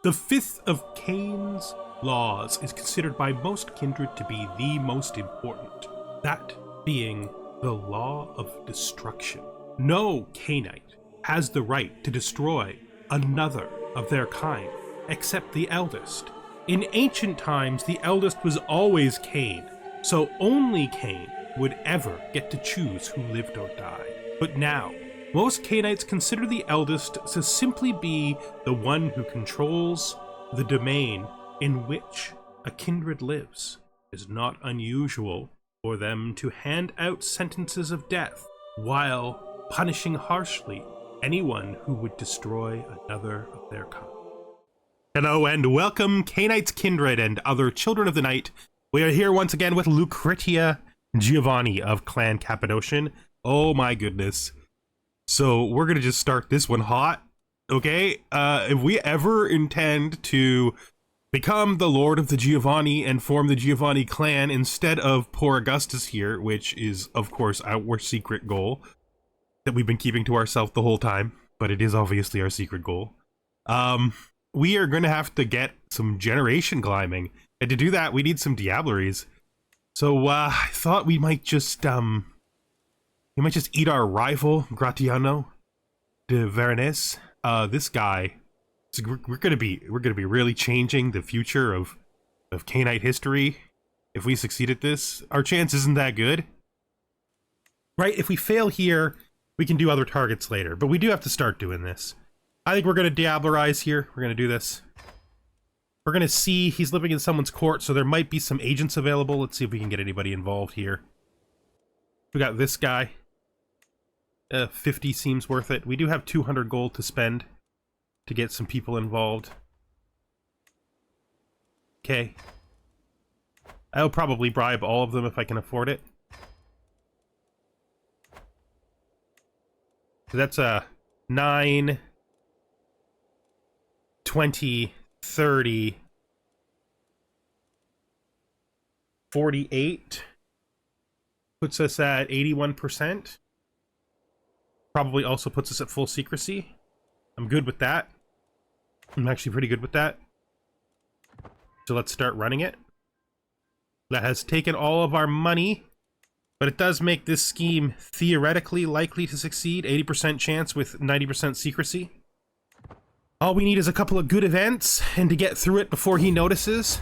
The fifth of Cain's laws is considered by most kindred to be the most important, that being the law of destruction. No Cainite has the right to destroy another of their kind, except the eldest. In ancient times, the eldest was always Cain, so only Cain would ever get to choose who lived or died. But now, most Cainites consider the eldest to simply be the one who controls the domain in which a kindred lives. It is not unusual for them to hand out sentences of death while punishing harshly anyone who would destroy another of their kind. Hello and welcome, Cainites, kindred, and other children of the night. We are here once again with Lucretia and Giovanni of Clan Cappadocian. Oh my goodness. So we're gonna just start this one hot, okay? If we ever intend to become the Lord of the Giovanni and form the Giovanni clan instead of poor Augustus here, which is, of course, our secret goal that we've been keeping to ourselves the whole time, but it is obviously our secret goal. We are going to have to get some generation climbing, and to do that, we need some diableries. So I thought we might just eat our rival, Gratiano de Veronese. This guy. So we're gonna be really changing the future of Cainite history if we succeed at this. Our chance isn't that good, right? If we fail here, we can do other targets later, but we do have to start doing this. I think we're gonna diablerize here. We're gonna do this. We're gonna see he's living in someone's court, so there might be some agents available. Let's see if we can get anybody involved here. We got this guy. 50 seems worth it. We do have 200 gold to spend to get some people involved. Okay. I'll probably bribe all of them if I can afford it. So that's a 9, 20, 30, 48. Puts us at 81%. Probably also puts us at full secrecy. I'm good with that. I'm actually pretty good with that. So let's start running it. That has taken all of our money, but it does make this scheme theoretically likely to succeed. 80% chance with 90% secrecy. All we need is a couple of good events, and to get through it before he notices.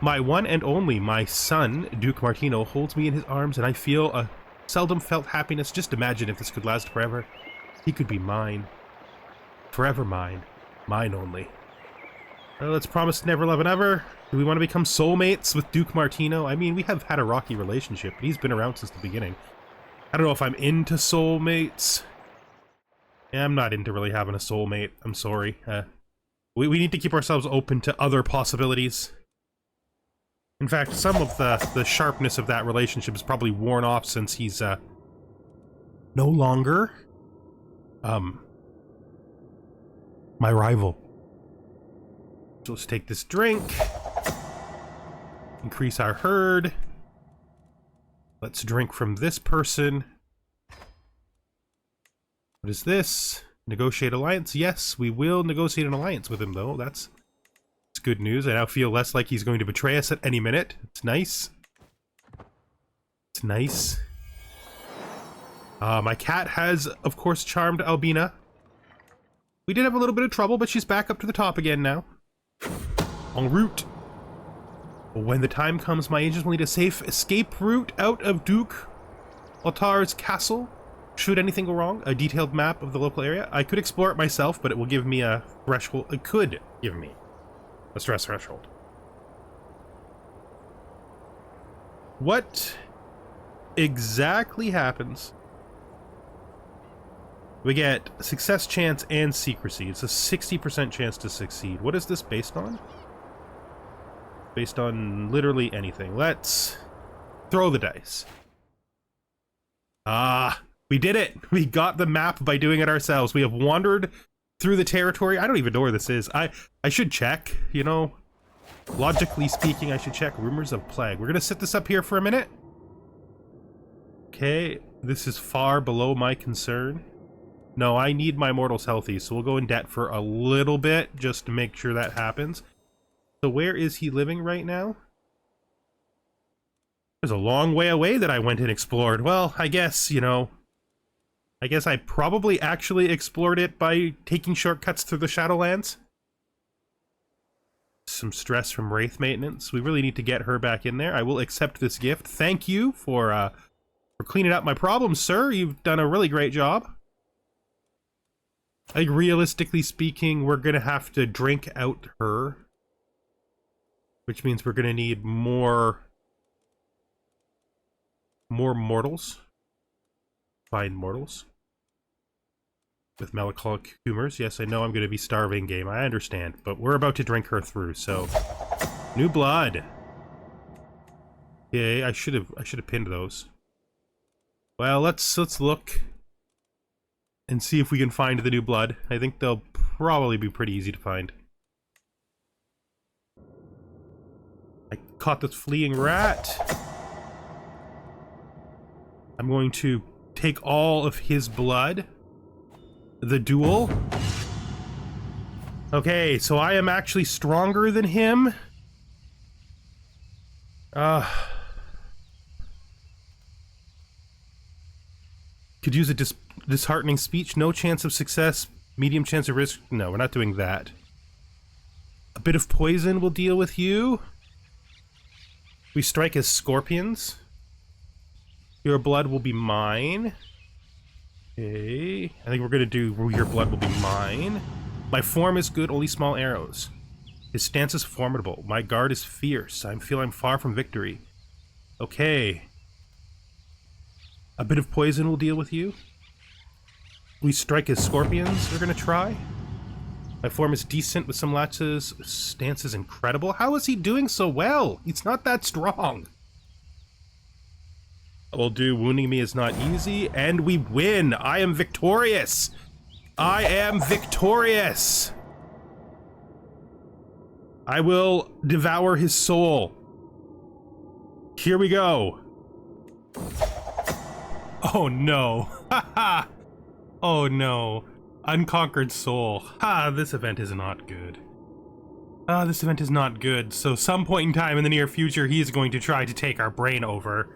My one and only, my son, Duke Martino, holds me in his arms, and I feel a seldom felt happiness. Just imagine if this could last forever. He could be mine. Forever mine. Mine only. Let's promise to never love and ever. Do we want to become soulmates with Duke Martino? I mean, we have had a rocky relationship, but he's been around since the beginning. I don't know if I'm into soulmates. Yeah, I'm not into really having a soulmate. I'm sorry. We need to keep ourselves open to other possibilities. In fact, some of the sharpness of that relationship is probably worn off since he's no longer my rival. So let's take this drink. Increase our herd. Let's drink from this person. What is this? Negotiate alliance? Yes, we will negotiate an alliance with him, though. That's good news. I now feel less like he's going to betray us at any minute. It's nice. It's nice. My cat has, of course, charmed Albina. We did have a little bit of trouble, but she's back up to the top again now. En route. When the time comes, my agents will need a safe escape route out of Duke Ottar's castle. Should anything go wrong, a detailed map of the local area. I could explore it myself, but it will give me a threshold. It could give me a stress threshold. What exactly happens? We get success chance and secrecy. It's a 60% chance to succeed. What is this based on? Based on literally anything. Let's throw the dice. Ah, we did it! We got the map by doing it ourselves. We have wandered through the territory. I don't even know where this is. I should check, you know. Logically speaking, I should check. Rumors of plague. We're gonna set this up here for a minute. Okay, this is far below my concern. No, I need my mortals healthy, so we'll go in debt for a little bit just to make sure that happens. So where is he living right now? There's a long way away that I went and explored. Well, I guess, you know, I guess I probably actually explored it by taking shortcuts through the Shadowlands. Some stress from Wraith maintenance. We really need to get her back in there. I will accept this gift. Thank you for cleaning up my problems, sir. You've done a really great job. I think realistically speaking, we're gonna have to drink out her, which means we're gonna need more mortals. Find mortals. With melancholic humors. Yes, I know I'm going to be starving game. I understand. But we're about to drink her through, so... New blood! Okay, I should have pinned those. Well, let's look and see if we can find the new blood. I think they'll probably be pretty easy to find. I caught this fleeing rat. I'm going to take all of his blood. The duel. Okay, so I am actually stronger than him. Could use a disheartening speech. No chance of success. Medium chance of risk. No, we're not doing that. A bit of poison will deal with you. We strike as scorpions. Your blood will be mine. Okay, I think we're gonna do your blood will be mine. My form is good, only small arrows. His stance is formidable. My guard is fierce. I feel I'm far from victory. Okay. A bit of poison will deal with you. We strike as scorpions, we're gonna try. My form is decent with some latches. Stance is incredible. How is he doing so well? He's not that strong. Will do. Wounding me is not easy, and we win. I am victorious. I am victorious. I will devour his soul. Here we go. Oh no. Haha. Oh no. Unconquered soul. Ha, this event is not good. This event is not good. So some point in time in the near future, he's going to try to take our brain over.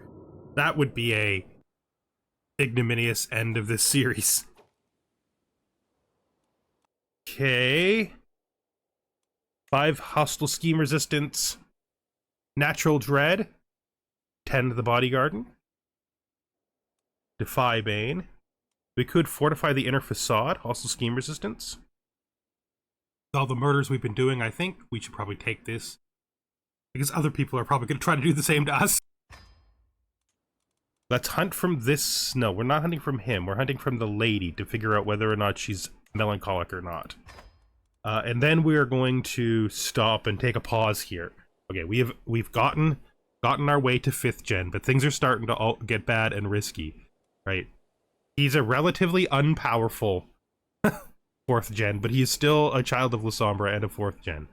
That would be a ignominious end of this series. Okay. 5 hostile scheme resistance. Natural dread. 10 to the body garden. Defy bane. We could fortify the inner facade. Hostile scheme resistance. With all the murders we've been doing, I think we should probably take this. Because other people are probably going to try to do the same to us. Let's hunt from this... No, we're not hunting from him. We're hunting from the lady to figure out whether or not she's melancholic or not. And then we are going to stop and take a pause here. Okay, we've gotten our way to 5th gen, but things are starting to get bad and risky, right? He's a relatively unpowerful 4th gen, but he is still a child of Lasombra and a 4th gen.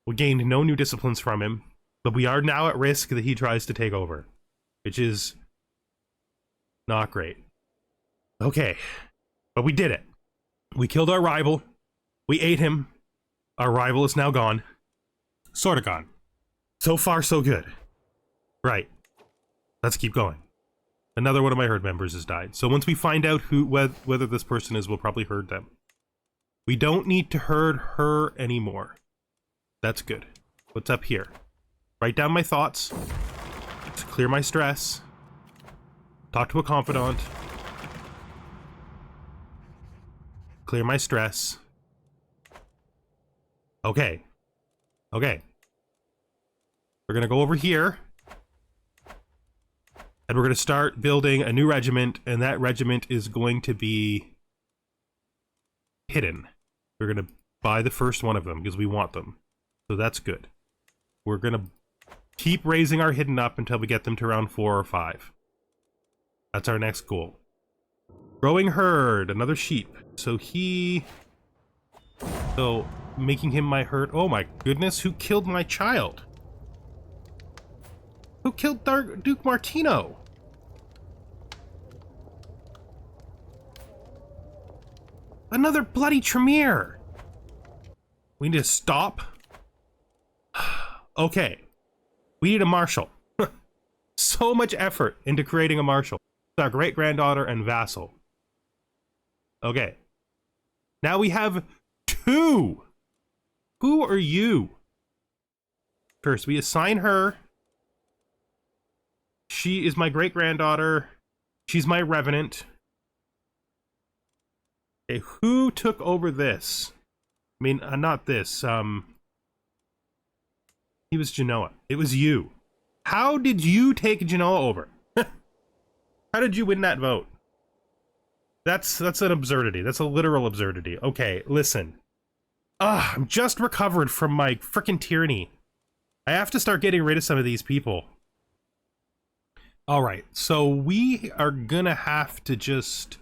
We gained no new disciplines from him, but we are now at risk that he tries to take over, which is not great. Okay, but we did it. We killed our rival. We ate him. Our rival is now gone. Sort of gone. So far, so good. Right. Let's keep going. Another one of my herd members has died. So once we find out whether this person is, we'll probably herd them. We don't need to herd her anymore. That's good. What's up here? Write down my thoughts. To clear my stress. Talk to a confidant. Clear my stress. Okay. Okay. We're gonna go over here. And we're gonna start building a new regiment, and that regiment is going to be hidden. We're gonna buy the first one of them because we want them. So that's good. We're gonna keep raising our hidden up until we get them to round 4 or 5. That's our next goal. Growing herd, another sheep. So making him my herd. Oh my goodness, who killed my child? Who killed Duke Martino? Another bloody Tremere! We need to stop. Okay. We need a marshal. So much effort into creating a marshal. Our great-granddaughter and vassal. Okay. Now we have 2! Who are you? First, we assign her. She is my great-granddaughter. She's my revenant. Okay, who took over this? I mean, not this. He was Genoa. It was you. How did you take Genoa over? How did you win that vote? That's an absurdity. That's a literal absurdity. Okay, listen. I'm just recovered from my frickin' tyranny. I have to start getting rid of some of these people. Alright, so we are gonna have to just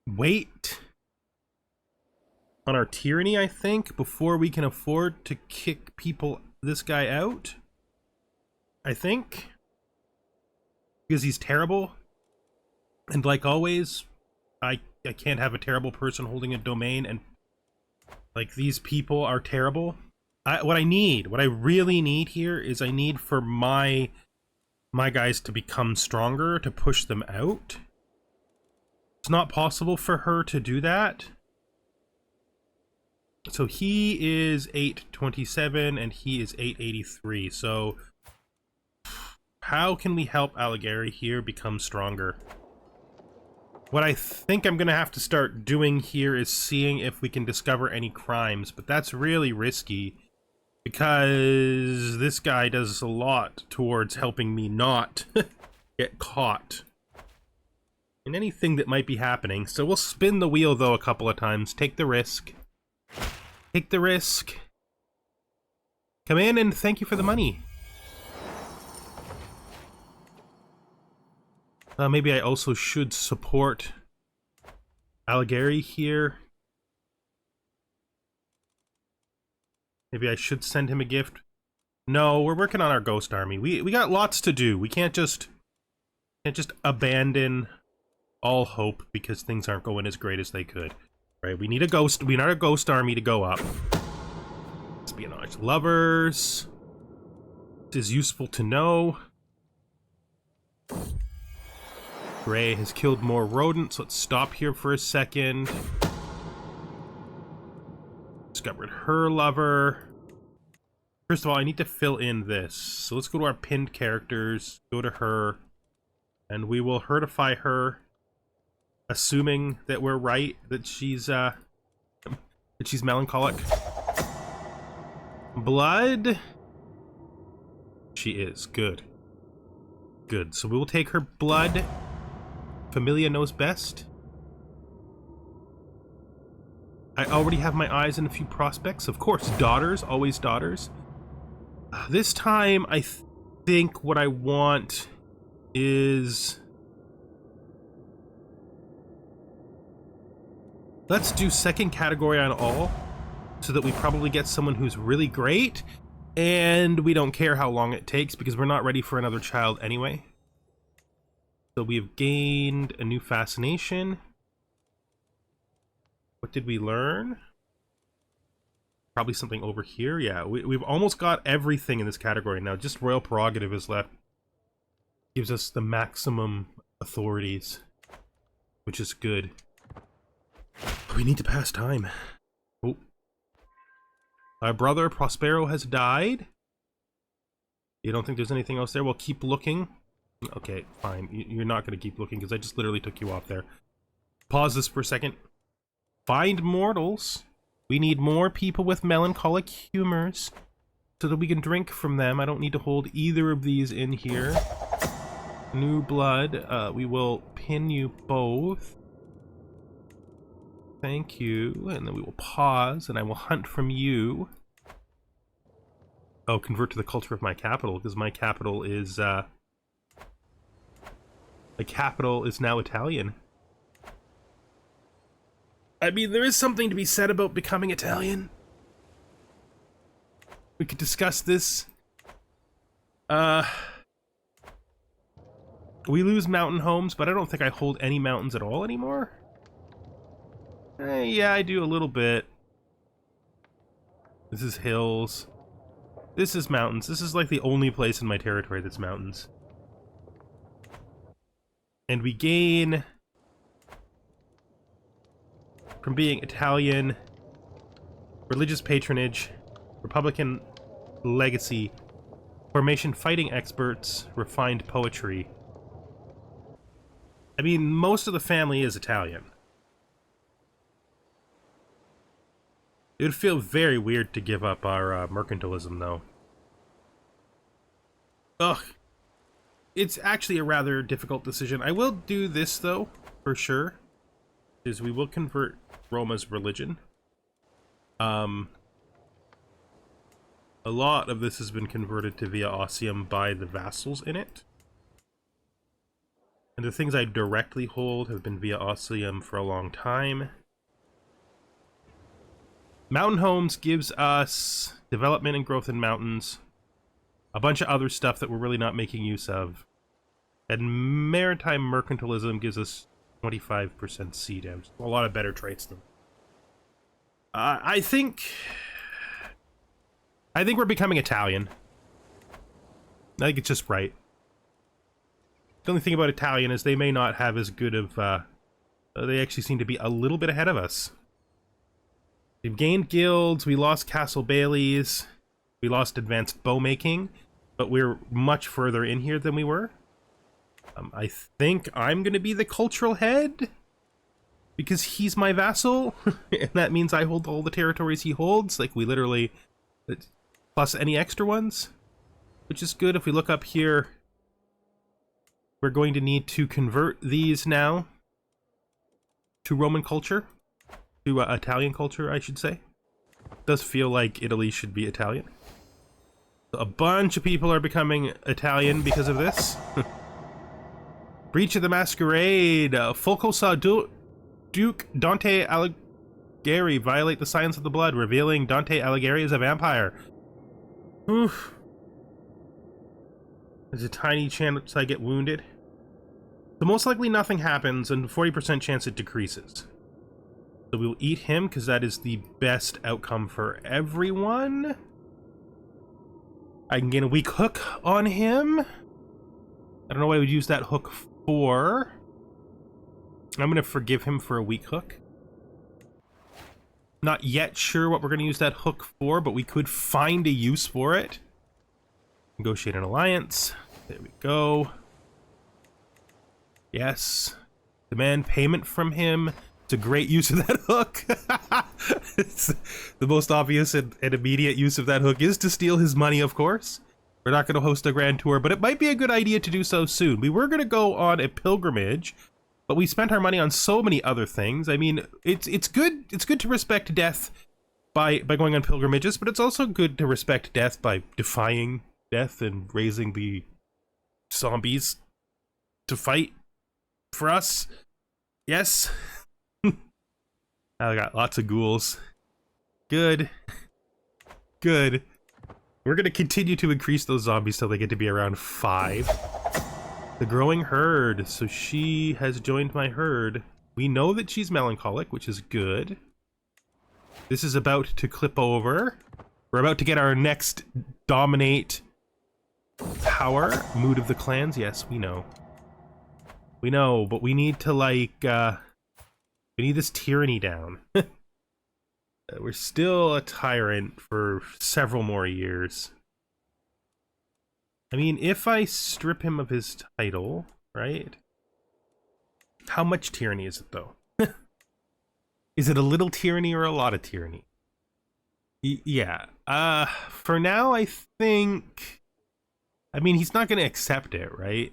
wait on our tyranny, I think, before we can afford to kick this guy out. I think. Because he's terrible. And like always, I can't have a terrible person holding a domain, and like these people are terrible. What I really need here is I need for my guys to become stronger, to push them out. It's not possible for her to do that. So he is 827 and he is 883. So how can we help Alighieri here become stronger? What I think I'm gonna have to start doing here is seeing if we can discover any crimes, but that's really risky because this guy does a lot towards helping me not get caught in anything that might be happening. So we'll spin the wheel though a couple of times, take the risk. Take the risk. Come in and thank you for the money. Maybe I also should support Alighieri here. Maybe I should send him a gift. No, we're working on our ghost army. We got lots to do. We can't just abandon all hope because things aren't going as great as they could. Right? We need a ghost army to go up. Espionage lovers. It is useful to know. Gray has killed more rodents. Let's stop here for a second. Discovered her lover. First of all, I need to fill in this. So let's go to our pinned characters, go to her, and we will hertify her, assuming that we're right, that she's melancholic. Blood. She is. Good. Good. So we will take her blood. Familia knows best. I already have my eyes on a few prospects. Of course, daughters. Always daughters. This time, I think what I want is... Let's do second category on all, so that we probably get someone who's really great, and we don't care how long it takes, because we're not ready for another child anyway. So we have gained a new fascination. What did we learn? Probably something over here. Yeah, we've almost got everything in this category now. Just royal prerogative is left. Gives us the maximum authorities, which is good. We need to pass time. Oh. Our brother Prospero has died. You don't think there's anything else there? We'll keep looking. Okay, fine. You're not going to keep looking because I just literally took you off there. Pause this for a second. Find mortals. We need more people with melancholic humors so that we can drink from them. I don't need to hold either of these in here. New blood. We will pin you both. Thank you. And then we will pause and I will hunt from you. Oh, convert to the culture of my capital because my capital is now Italian. I mean, there is something to be said about becoming Italian. We could discuss this. We lose mountain homes, but I don't think I hold any mountains at all anymore. Yeah, I do a little bit. This is hills. This is mountains. This is like the only place in my territory that's mountains. And we gain from being Italian, religious patronage, Republican legacy, formation fighting experts, refined poetry. I mean, most of the family is Italian. It would feel very weird to give up our mercantilism, though. Ugh. It's actually a rather difficult decision. I will do this, though, for sure. Is we will convert Roma's religion. A lot of this has been converted to Via Ossium by the vassals in it. And the things I directly hold have been Via Ossium for a long time. Mountain Homes gives us development and growth in mountains. A bunch of other stuff that we're really not making use of. And Maritime Mercantilism gives us 25% sea damage. A lot of better traits than. I think we're becoming Italian. I think it's just right. The only thing about Italian is they may not have as good of, they actually seem to be a little bit ahead of us. We've gained guilds, we lost castle bailies, we lost advanced bow making, but we're much further in here than we were. I think I'm gonna be the cultural head, because he's my vassal, and that means I hold all the territories he holds, like we literally, plus any extra ones, which is good. If we look up here, we're going to need to convert these now to Roman culture, to Italian culture, I should say. It does feel like Italy should be Italian. A bunch of people are becoming Italian because of this. Breach of the Masquerade. Fulco saw Duke Dante Alighieri violate the Science of the Blood, revealing Dante Alighieri as a vampire. Oof. There's a tiny chance I get wounded. So most likely nothing happens, and 40% chance it decreases. So we'll eat him, because that is the best outcome for everyone. I can gain a weak hook on him. I don't know what I would use that hook for. I'm going to forgive him for a weak hook. Not yet sure what we're going to use that hook for, but we could find a use for it. Negotiate an alliance. There we go. Yes. Demand payment from him. It's a great use of that hook. It's the most obvious and immediate use of that hook is to steal his money, of course. We're not going to host a grand tour, but it might be a good idea to do so soon. We were going to go on a pilgrimage, but we spent our money on so many other things. I mean, it's good to respect death by going on pilgrimages, but it's also good to respect death by defying death and raising the zombies to fight for us. Yes. I got lots of ghouls. Good. Good. We're going to continue to increase those zombies till they get to be around 5. The growing herd. So she has joined my herd. We know that she's melancholic, which is good. This is about to clip over. We're about to get our next dominate power. Mood of the clans. Yes, we know. We know, but we need to, like, we need this tyranny down. We're still a tyrant for several more years. I mean, if I strip him of his title, right? How much tyranny is it, though? Is it a little tyranny or a lot of tyranny? Yeah. For now, I think... I mean, he's not going to accept it, right?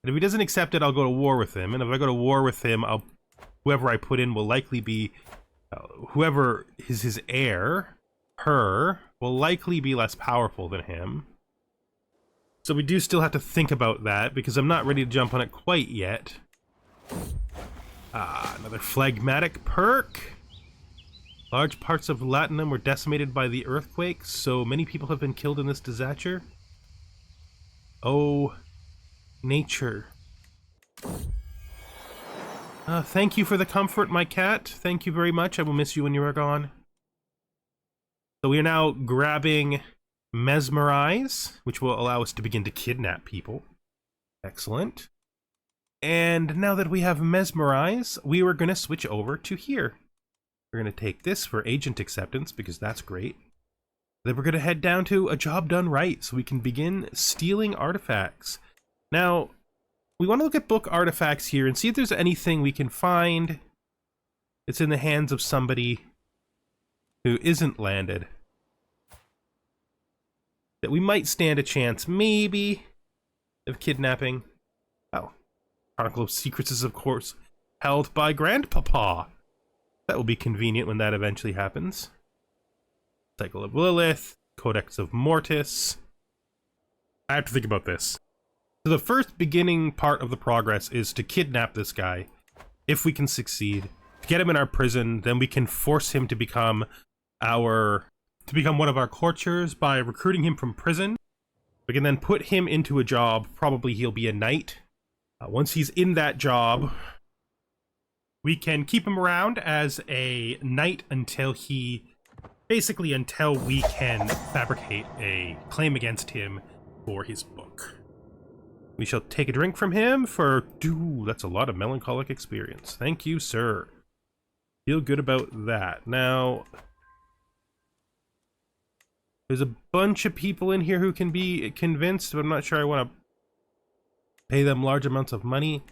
And if he doesn't accept it, I'll go to war with him. And if I go to war with him, whoever I put in will likely be... whoever is his heir, her, will likely be less powerful than him. So we do still have to think about that, because I'm not ready to jump on it quite yet. Another phlegmatic perk. Large parts of Latinum were decimated by the earthquake, so many people have been killed in this disaster. Oh... nature. Thank you for the comfort, my cat. Thank you very much. I will miss you when you are gone. So we are now grabbing Mesmerize, which will allow us to begin to kidnap people. Excellent. And now that we have Mesmerize, we were going to switch over to here. We're going to take this for agent acceptance, because that's great. Then we're going to head down to a job done right, so we can begin stealing artifacts. Now, we want to look at book artifacts here and see if there's anything we can find that's in the hands of somebody who isn't landed that we might stand a chance, maybe, of kidnapping. Oh, Chronicle of Secrets is, of course, held by Grandpapa. That will be convenient when that eventually happens. Cycle of Lilith, Codex of Mortis. I have to think about this. So the first beginning part of the progress is to kidnap this guy. If we can succeed, to get him in our prison, then we can force him to become one of our courtiers by recruiting him from prison. We can then put him into a job. Probably he'll be a knight. Once he's in that job, we can keep him around as a knight until we can fabricate a claim against him for his book. We shall take a drink from him for... Ooh, that's a lot of melancholic experience. Thank you, sir. Feel good about that. Now, there's a bunch of people in here who can be convinced, but I'm not sure I want to pay them large amounts of money.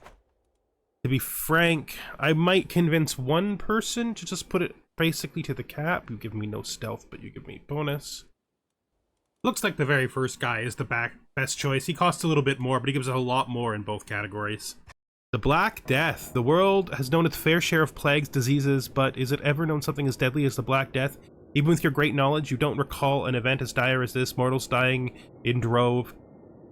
To be frank, I might convince one person to just put it basically to the cap. You give me no stealth, but you give me bonus. Looks like the very first guy is the best choice. He costs a little bit more, but he gives us a lot more in both categories. The Black Death. The world has known its fair share of plagues, diseases, but is it ever known something as deadly as the Black Death? Even with your great knowledge, you don't recall an event as dire as this, mortals dying in drove,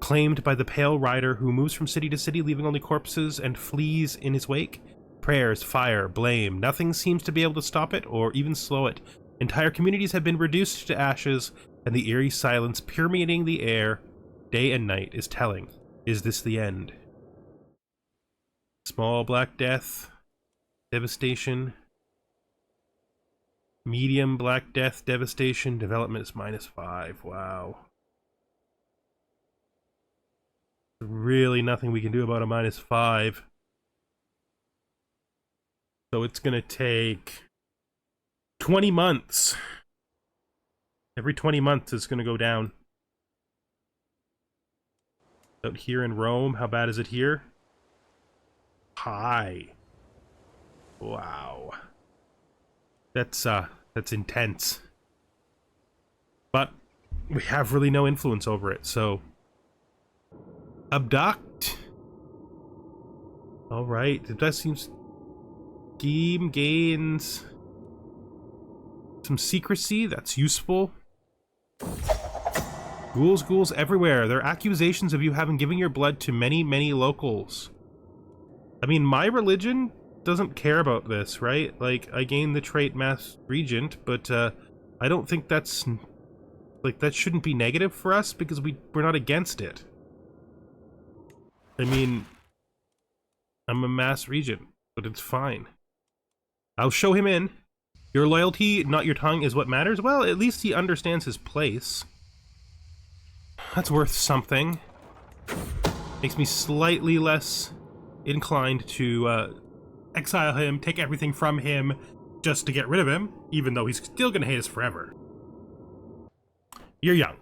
claimed by the Pale Rider who moves from city to city, leaving only corpses and fleas in his wake. Prayers, fire, blame. Nothing seems to be able to stop it or even slow it. Entire communities have been reduced to ashes, and the eerie silence permeating the air day and night is telling. Is this the end? Small Black Death. Devastation. Medium Black Death. Devastation. Development is -5. Wow. Really nothing we can do about a -5. So it's gonna take 20 months. Every 20 months it's gonna go down. Out here in Rome, how bad is it here? High. Wow. That's intense. But we have really no influence over it, so abduct. Alright, that seems... Scheme gains some secrecy, that's useful. Ghouls everywhere. There are accusations of you having given your blood to many, many locals. I mean, my religion doesn't care about this, right? Like, I gained the trait Mass Regent, but I don't think that's... Like, that shouldn't be negative for us, because we're not against it. I mean, I'm a Mass Regent, but it's fine. I'll show him in. Your loyalty, not your tongue, is what matters. Well, at least he understands his place. That's worth something. Makes me slightly less inclined to exile him, take everything from him, just to get rid of him, even though he's still gonna hate us forever. You're young.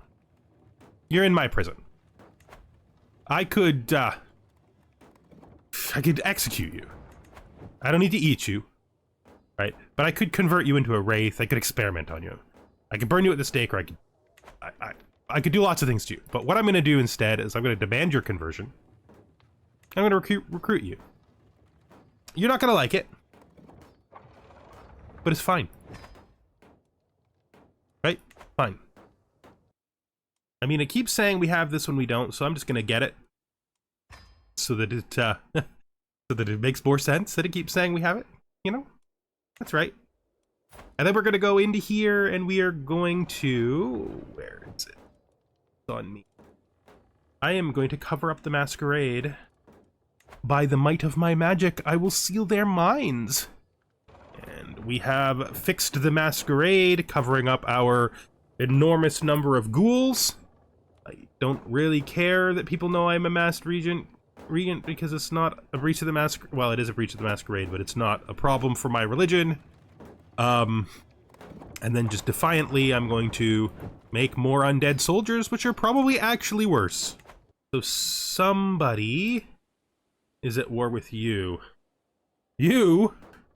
You're in my prison. I could execute you. I don't need to eat you. Right, but I could convert you into a wraith. I could experiment on you. I could burn you at the stake, or I could do lots of things to you. But what I'm going to do instead is I'm going to demand your conversion. I'm going to recruit you. You're not going to like it, but it's fine. Right? Fine. I mean, it keeps saying we have this when we don't, so I'm just going to get it, so that it so that it makes more sense that it keeps saying we have it. You know. That's right. And then we're going to go into here, and we are going to... Where is it? It's on me. I am going to cover up the masquerade. By the might of my magic, I will seal their minds. And we have fixed the masquerade, covering up our enormous number of ghouls. I don't really care that people know I'm a masked regent because it's not a breach of the masquerade. Well, it is a breach of the masquerade, but it's not a problem for my religion. And then just defiantly, I'm going to make more undead soldiers, which are probably actually worse. So somebody is at war with you. You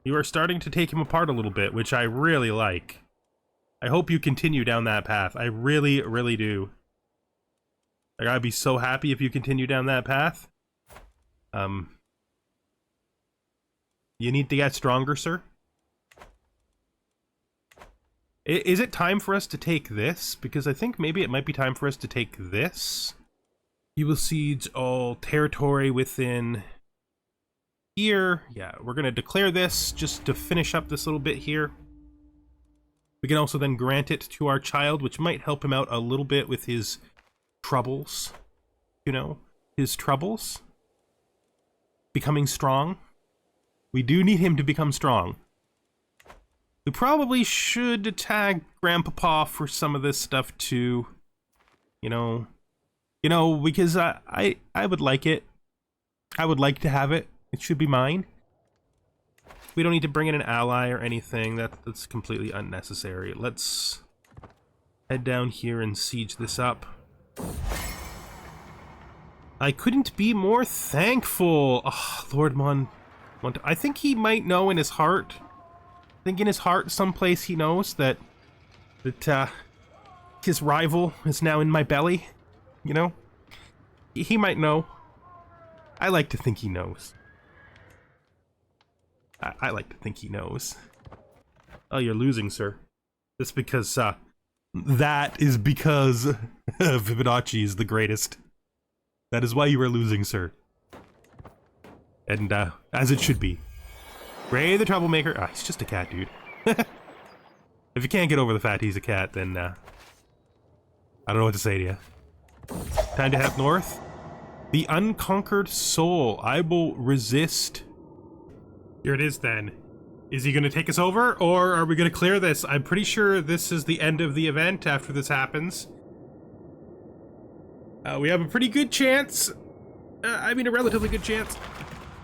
are starting to take him apart a little bit, which I really like. I hope you continue down that path. I really, really do. Like, I'd be so happy if you continue down that path. You need to get stronger, sir. Is it time for us to take this? Because I think maybe it might be time for us to take this. You will siege all territory within here. Yeah, we're going to declare this just to finish up this little bit here. We can also then grant it to our child, which might help him out a little bit with his troubles. You know, his troubles. Becoming strong. We do need him to become strong. We probably should tag Grandpapa for some of this stuff too. You know, because I would like it. I would like to have it. It should be mine. We don't need to bring in an ally or anything. That's completely unnecessary. Let's head down here and siege this up. I couldn't be more thankful. Oh, Lord I think he might know in his heart. I think in his heart, someplace he knows that his rival is now in my belly. You know? He might know. I like to think he knows. I like to think he knows. Oh, you're losing, sir. That's because, that is because Fibonacci is the greatest. That is why you are losing, sir. And, as it should be. Ray the troublemaker. Ah, he's just a cat, dude. If you can't get over the fact he's a cat, then, I don't know what to say to you. Time to head north. The unconquered soul. I will resist. Here it is, then. Is he going to take us over, or are we going to clear this? I'm pretty sure this is the end of the event after this happens. We have a pretty good chance. I mean, a relatively good chance.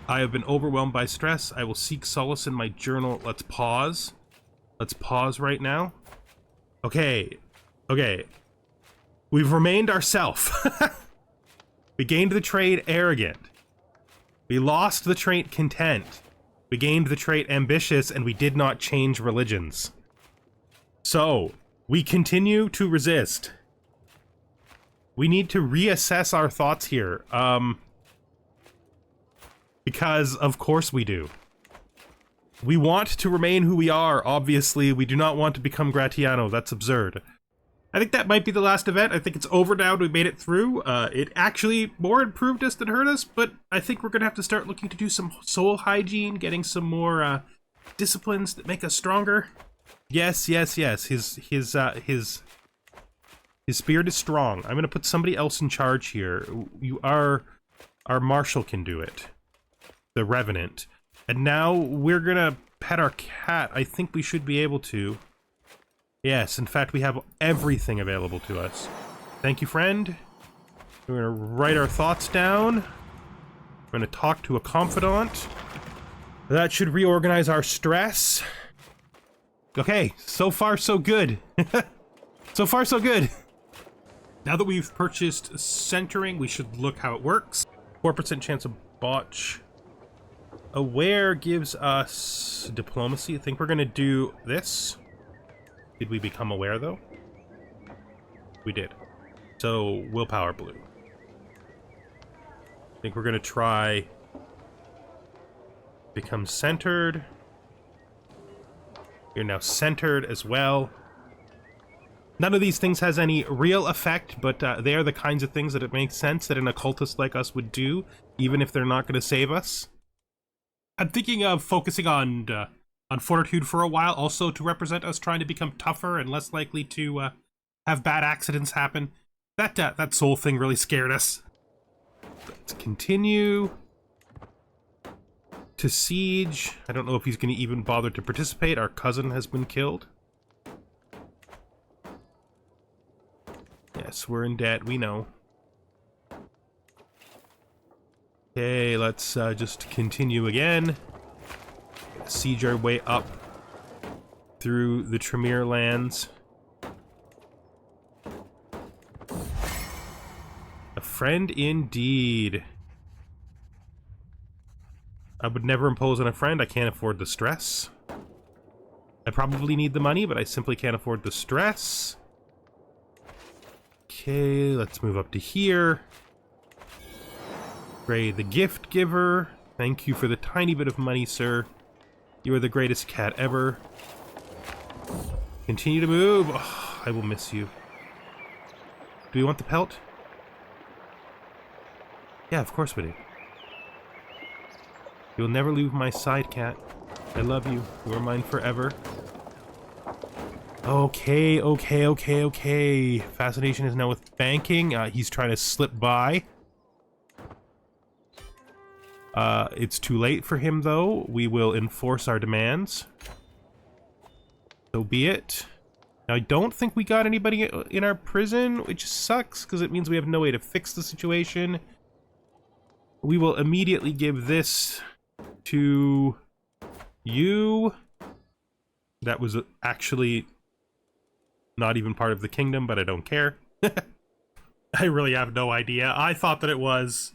I have been overwhelmed by stress. I will seek solace in my journal. Let's pause. Let's pause right now. Okay. Okay. We've remained ourself. We gained the trait arrogant. We lost the trait content. We gained the trait ambitious, and we did not change religions. So, we continue to resist. We need to reassess our thoughts here. Because, of course we do. We want to remain who we are, obviously. We do not want to become Gratiano. That's absurd. I think that might be the last event. I think it's over now. We made it through. It actually more improved us than hurt us, but I think we're going to have to start looking to do some soul hygiene, getting some more disciplines that make us stronger. Yes, yes, yes. His spirit is strong. I'm going to put somebody else in charge here. Our marshal can do it. The Revenant. And now we're going to pet our cat. I think we should be able to. Yes, in fact, we have everything available to us. Thank you, friend. We're going to write our thoughts down. We're going to talk to a confidant. That should reorganize our stress. Okay, so far so good. So far so good. Now that we've purchased centering, we should look how it works. 4% chance of botch. Aware gives us diplomacy. I think we're going to do this. Did we become aware, though? We did. So, willpower blue. I think we're going to try become centered. You're now centered as well. None of these things has any real effect, but they are the kinds of things that it makes sense that an occultist like us would do, even if they're not going to save us. I'm thinking of focusing on fortitude for a while, also to represent us trying to become tougher and less likely to have bad accidents happen. That soul thing really scared us. Let's continue. to siege. I don't know if he's going to even bother to participate. Our cousin has been killed. Yes, we're in debt, we know. Okay, let's just continue again. Siege our way up through the Tremere lands. A friend indeed. I would never impose on a friend. I can't afford the stress. I probably need the money, but I simply can't afford the stress. Okay, let's move up to here. Gray the gift giver. Thank you for the tiny bit of money, sir. You are the greatest cat ever. Continue to move. Oh, I will miss you. Do we want the pelt? Yeah, of course we do. You'll never leave my side, cat. I love you. You are mine forever. Okay, okay. Fascination is now with banking. He's trying to slip by. It's too late for him, though. We will enforce our demands. So be it. Now, I don't think we got anybody in our prison, which sucks, because it means we have no way to fix the situation. We will immediately give this to you. That was actually not even part of the kingdom, but I don't care. I really have no idea. I thought that it was.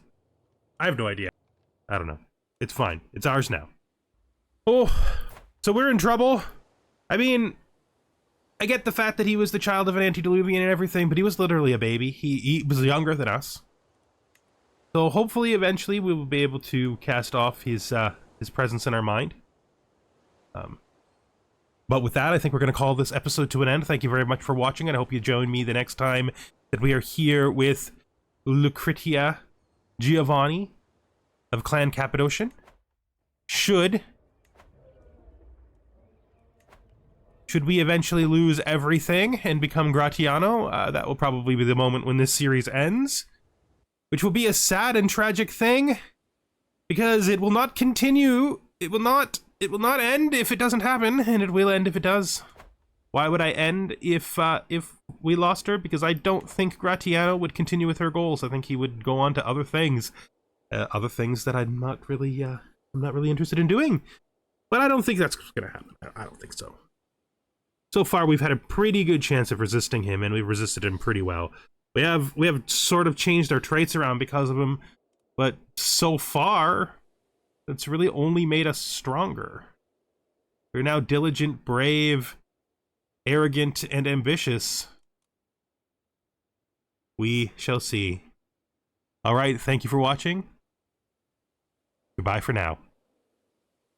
I have no idea. I don't know. It's fine. It's ours now. Oh, so we're in trouble. I mean, I get the fact that he was the child of an antediluvian and everything, but he was literally a baby. He was younger than us. So hopefully, eventually, we will be able to cast off his presence in our mind. But with that, I think we're going to call this episode to an end. Thank you very much for watching, and I hope you join me the next time that we are here with Lucretia, Giovanni of Clan Cappadocian. Should we eventually lose everything and become Gratiano, that will probably be the moment when this series ends. Which will be a sad and tragic thing, because it will not continue. It will not end if it doesn't happen, and it will end if it does. Why would I end if we lost her? Because I don't think Gratiano would continue with her goals. I think he would go on to other things that I'm not really interested in doing. But I don't think that's gonna happen. I don't think so. So far, we've had a pretty good chance of resisting him, and we've resisted him pretty well. We have sort of changed our traits around because of him, but so far, it's really only made us stronger. We're now diligent, brave, arrogant, and ambitious. We shall see. All right, thank you for watching. Goodbye for now.